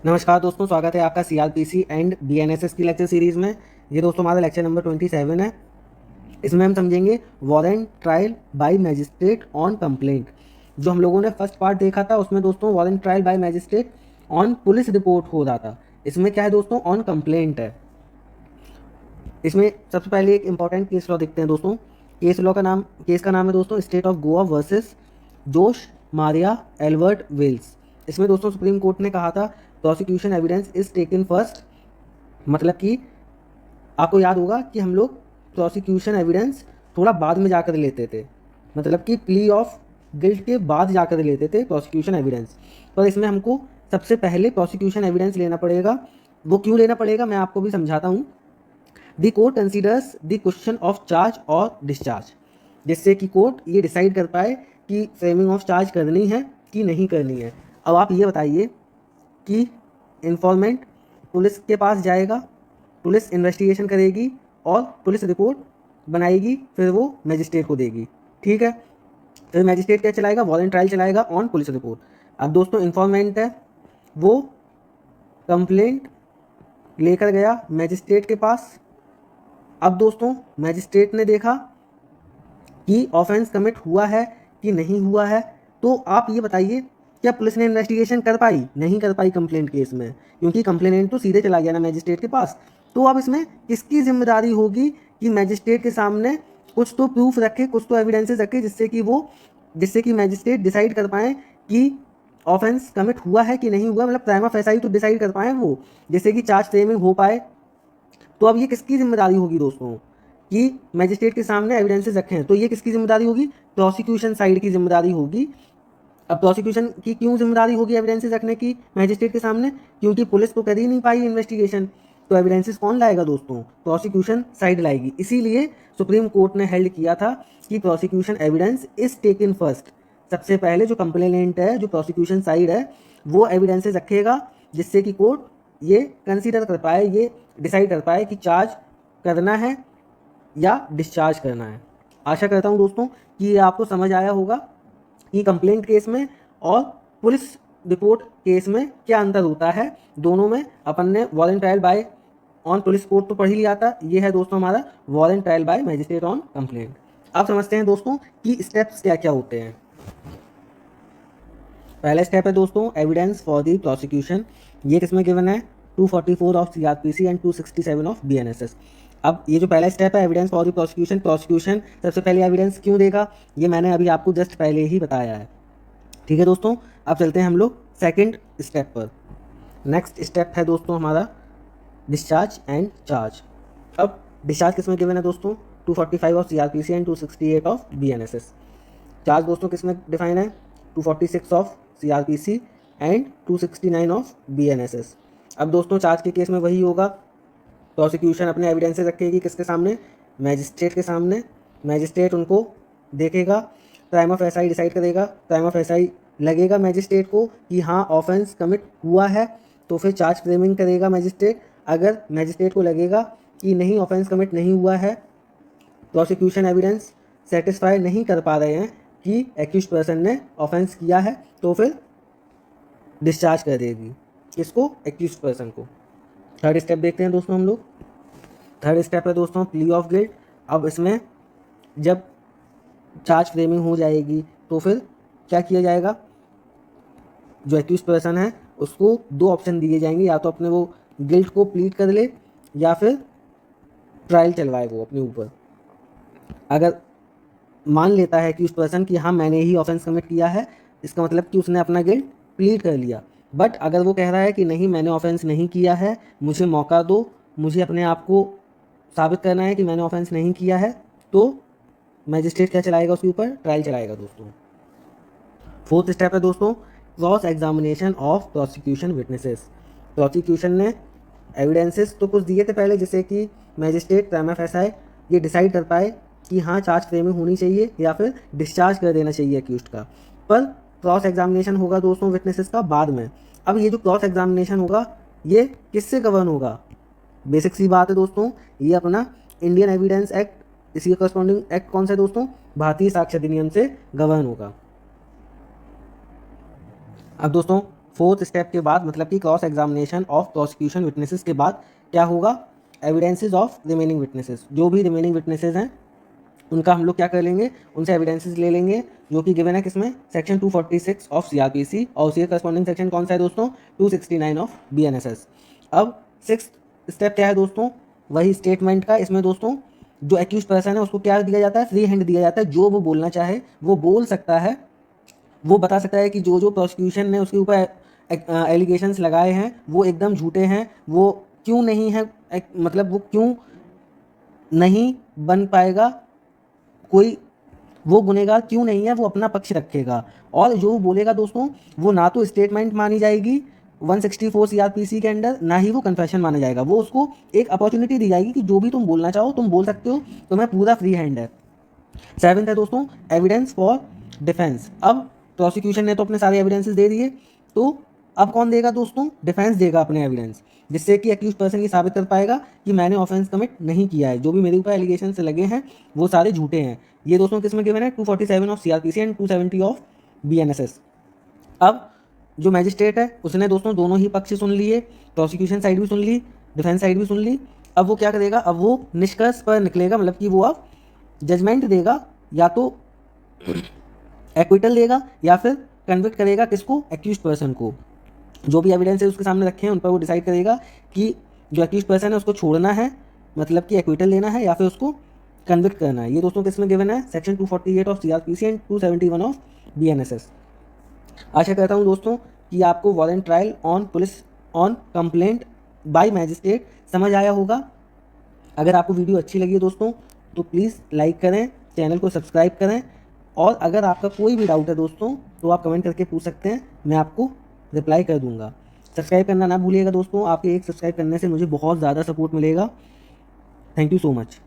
नमस्कार दोस्तों, स्वागत है आपका सीआरपीसी एंड बीएनएसएस की लेक्चर सीरीज़ में। ये दोस्तों हमारा लेक्चर नंबर 27 है। इसमें हम समझेंगे warrant trial by magistrate on complaint. जो हम लोगों ने फर्स्ट पार्ट देखा था उसमें दोस्तों warrant trial by magistrate on police report हो रहा था। इसमें क्या है दोस्तों, ऑन कंप्लेंट है। इसमें सबसे पहले एक इंपॉर्टेंट केस लॉ देखते हैं दोस्तों। केस का नाम है दोस्तों स्टेट ऑफ गोवा वर्सेस जोश मारिया एल्बर्ट वेल्स। इसमें दोस्तों सुप्रीम कोर्ट ने कहा था prosecution evidence is taken first. मतलब कि आपको याद होगा कि हम लोग प्रोसिक्यूशन एविडेंस थोड़ा बाद में जाकर लेते थे, मतलब कि प्ली ऑफ गिल्ट के बाद जाकर लेते थे प्रोसिक्यूशन एविडेंस। पर इसमें हमको सबसे पहले प्रोसिक्यूशन एविडेंस लेना पड़ेगा। वो क्यों लेना पड़ेगा मैं आपको भी समझाता हूँ। The court considers the question of charge और डिस्चार्ज, जिससे कि कोर्ट ये डिसाइड कर पाए कि फ्रेमिंग ऑफ चार्ज करनी है कि नहीं करनी है। अब आप ये बताइए कि इन्फॉर्मेंट पुलिस के पास जाएगा, पुलिस इन्वेस्टिगेशन करेगी और पुलिस रिपोर्ट बनाएगी, फिर वो मैजिस्ट्रेट को देगी। ठीक है, फिर मैजिस्ट्रेट क्या चलाएगा, वारंट ट्रायल चलाएगा ऑन पुलिस रिपोर्ट। अब दोस्तों इन्फॉर्मेंट है, वो कंप्लेंट लेकर गया मैजिस्ट्रेट के पास। अब दोस्तों मैजिस्ट्रेट ने देखा कि ऑफेंस कमिट हुआ है कि नहीं हुआ है। तो आप ये बताइए, क्या पुलिस ने इन्वेस्टिगेशन कर पाई? नहीं कर पाई कंप्लेंट केस में, क्योंकि कंप्लेनेंट तो सीधे चला गया ना मैजिस्ट्रेट के पास। तो अब इसमें किसकी जिम्मेदारी होगी कि मैजिस्ट्रेट के सामने कुछ तो प्रूफ रखे, कुछ तो एविडेंसेस रखे, जिससे कि मैजिस्ट्रेट डिसाइड कर पाए कि ऑफेंस कमिट हुआ है कि नहीं हुआ। मतलब प्राइमा फेसाई तो डिसाइड कर पाए वो, जिससे कि चार्ज फ्रेमिंग हो पाए। तो अब ये किसकी जिम्मेदारी होगी दोस्तों कि मैजिस्ट्रेट के सामने एविडेंसेस रखे हैं। तो ये किसकी जिम्मेदारी होगी? प्रोसिक्यूशन साइड की जिम्मेदारी होगी। अब प्रोसिक्यूशन की क्यों जिम्मेदारी होगी एविडेंसेस रखने की मैजिस्ट्रेट के सामने? क्योंकि पुलिस तो कर ही नहीं पाई इन्वेस्टिगेशन, तो एविडेंसेस कौन लाएगा दोस्तों? प्रोसिक्यूशन साइड लाएगी। इसीलिए सुप्रीम कोर्ट ने हेल्ड किया था कि prosecution evidence is taken first. सबसे पहले जो कंप्लेनेंट है, जो प्रोसिक्यूशन साइड है, वो एविडेंसेस रखेगा, जिससे कि कोर्ट ये कंसीडर कर पाए, ये डिसाइड कर पाए कि चार्ज करना है या डिस्चार्ज करना है। आशा करता हूँ दोस्तों कि ये आपको समझ आया होगा कि कंप्लेंट केस में और पुलिस रिपोर्ट केस में क्या अंतर होता है। दोनों में अपन ने warrant trial by on police court तो पढ़ ही लिया था। ये है दोस्तों हमारा warrant trial by magistrate on complaint. अब समझते हैं दोस्तों कि स्टेप्स क्या क्या होते हैं। पहला स्टेप है दोस्तों एविडेंस फॉर द प्रोसिक्यूशन। ये किसमें गिवन है? 244 of CrPC and 267 of BNSS. अब ये जो पहला स्टेप है evidence for the prosecution, prosecution सबसे पहले एविडेंस क्यों देगा ये मैंने अभी आपको जस्ट पहले ही बताया है। ठीक है दोस्तों, अब चलते हैं हम लोग सेकंड स्टेप पर। नेक्स्ट स्टेप है दोस्तों हमारा डिस्चार्ज एंड चार्ज। अब डिस्चार्ज किसमें गिवन है दोस्तों? 245 of CrPC and 268 of BNSS. Charge दोस्तों किसमें डिफाइन है? 246 of CrPC and 269 of BNSS. अब दोस्तों चार्ज के केस में वही होगा, प्रोसिक्यूशन अपने एविडेंसेस रखेगी किसके सामने? मैजिस्ट्रेट के सामने। मैजिस्ट्रेट उनको देखेगा, प्राइम ऑफ एसआई डिसाइड करेगा। प्राइम ऑफ एसआई लगेगा मैजिस्ट्रेट को कि हाँ ऑफेंस कमिट हुआ है, तो फिर चार्ज फ्रेमिंग करेगा मैजिस्ट्रेट। अगर मैजिस्ट्रेट को लगेगा कि नहीं ऑफेंस कमिट नहीं हुआ है, प्रोसिक्यूशन एविडेंस सेटिस्फाई नहीं कर पा रहे हैं कि एक्यूज पर्सन ने ऑफेंस किया है, तो फिर डिस्चार्ज कर देगी किसको? एक्यूज पर्सन को। थर्ड स्टेप देखते हैं दोस्तों हम लोग। थर्ड स्टेप है दोस्तों प्ली ऑफ गिल्ट। अब इसमें जब चार्ज फ्रेमिंग हो जाएगी तो फिर क्या किया जाएगा? जो एक्यूज पर्सन है उसको दो ऑप्शन दिए जाएंगे, या तो अपने वो गिल्ट को प्लीड कर ले या फिर ट्रायल चलवाए वो अपने ऊपर। अगर मान लेता है कि उस पर्सन कि हाँ मैंने ही ऑफेंस कमिट किया है, इसका मतलब कि उसने अपना गिल्ट प्लीड कर लिया। बट अगर वो कह रहा है कि नहीं मैंने ऑफेंस नहीं किया है, मुझे मौका दो, मुझे अपने आप को साबित करना है कि मैंने ऑफेंस नहीं किया है, तो मैजिस्ट्रेट क्या चलाएगा उसके ऊपर? ट्रायल चलाएगा दोस्तों। फोर्थ स्टेप है दोस्तों cross examination of prosecution witnesses. Prosecution ने एविडेंसेस तो कुछ दिए थे पहले, जैसे कि मैजिस्ट्रेट प्राइमा फेसाई ये डिसाइड कर पाए कि हाँ चार्ज फ्रेमिंग होनी चाहिए या फिर डिस्चार्ज कर देना चाहिए अक्यूज्ड का। पर क्रॉस एग्जामिनेशन होगा दोस्तों विटनेसेस का बाद में। अब ये जो क्रॉस एग्जामिनेशन होगा ये किससे गवर्न होगा? बेसिक सी बात है दोस्तों, ये अपना इंडियन एविडेंस एक्ट, इसी करस्पॉन्डिंग एक्ट कौन सा है दोस्तों? भारतीय साक्ष्य अधिनियम से गवर्न होगा। अब दोस्तों फोर्थ स्टेप के बाद मतलब कि cross examination of prosecution witnesses के बाद क्या होगा, एविडेंसेस ऑफ रिमेनिंग विटनेसेस, जो भी रिमेनिंग विटनेसेस हैं उनका हम लोग क्या कर लेंगे, उनसे एविडेंसेस ले लेंगे, जो कि गिवन है किसमें, सेक्शन 246 ऑफ सीआरपीसी, और उसी करस्पॉन्डिंग सेक्शन कौन सा है दोस्तों, 269 ऑफ बीएनएसएस। अब सिक्स स्टेप क्या है दोस्तों, वही स्टेटमेंट का। इसमें दोस्तों जो एक्यूज पर्सन है उसको क्या दिया जाता है, फ्री हैंड दिया जाता है, जो वो बोलना चाहे वो बोल सकता है, वो बता सकता है कि जो जो प्रोसिक्यूशन ने उसके ऊपर एलिगेशंस लगाए हैं वो एकदम झूठे हैं, वो क्यों नहीं है, मतलब वो क्यों नहीं बन पाएगा, कोई वो गुनहगार क्यों नहीं है, वो अपना पक्ष रखेगा। और जो वो बोलेगा दोस्तों वो ना तो स्टेटमेंट मानी जाएगी 164 सीआरपीसी के अंडर, ना ही वो कन्फेशन माना जाएगा। वो उसको एक अपॉर्चुनिटी दी जाएगी कि जो भी तुम बोलना चाहो तुम बोल सकते हो, तुम्हें पूरा फ्री हैंड है। सेवेंथ है दोस्तों एविडेंस फॉर डिफेंस। अब प्रोसिक्यूशन ने तो अपने सारे एविडेंसेस दे दिए, तो अब कौन देगा दोस्तों, डिफेंस देगा अपने एविडेंस, जिससे कि एक्यूज पर्सन ये साबित कर पाएगा कि मैंने ऑफेंस कमिट नहीं किया है, जो भी मेरे ऊपर एलिगेशन से लगे हैं वो सारे झूठे हैं। ये दोस्तों किसमें गिवन है, 247 of CrPC and 270 of BNSS. अब जो मैजिस्ट्रेट है उसने दोस्तों दोनों ही पक्ष सुन लिए, प्रोसिक्यूशन साइड भी सुन ली, डिफेंस साइड भी सुन ली। अब वो क्या करेगा, अब वो निष्कर्ष पर निकलेगा, मतलब कि वो अब जजमेंट देगा, या तो एक्विटल देगा या फिर कन्विक्ट करेगा किसको, एक्यूज पर्सन को। जो भी एविडेंस है उसके सामने रखे हैं उन पर वो डिसाइड करेगा कि जो एक्यूज पर्सन है उसको छोड़ना है, मतलब कि एक्विटल लेना है, या फिर उसको कन्विक्ट करना है। ये दोस्तों किसमें गिवन है, section 248 of CrPC and 271 of BNSS. आशा करता हूँ दोस्तों कि आपको warrant trial on police on complaint by magistrate समझ आया होगा। अगर आपको वीडियो अच्छी लगी है दोस्तों तो प्लीज़ लाइक करें, चैनल को सब्सक्राइब करें, और अगर आपका कोई भी डाउट है दोस्तों तो आप कमेंट करके पूछ सकते हैं, मैं आपको रिप्लाई कर दूंगा। सब्सक्राइब करना ना भूलिएगा दोस्तों, आपके एक सब्सक्राइब करने से मुझे बहुत ज़्यादा सपोर्ट मिलेगा। Thank you so much.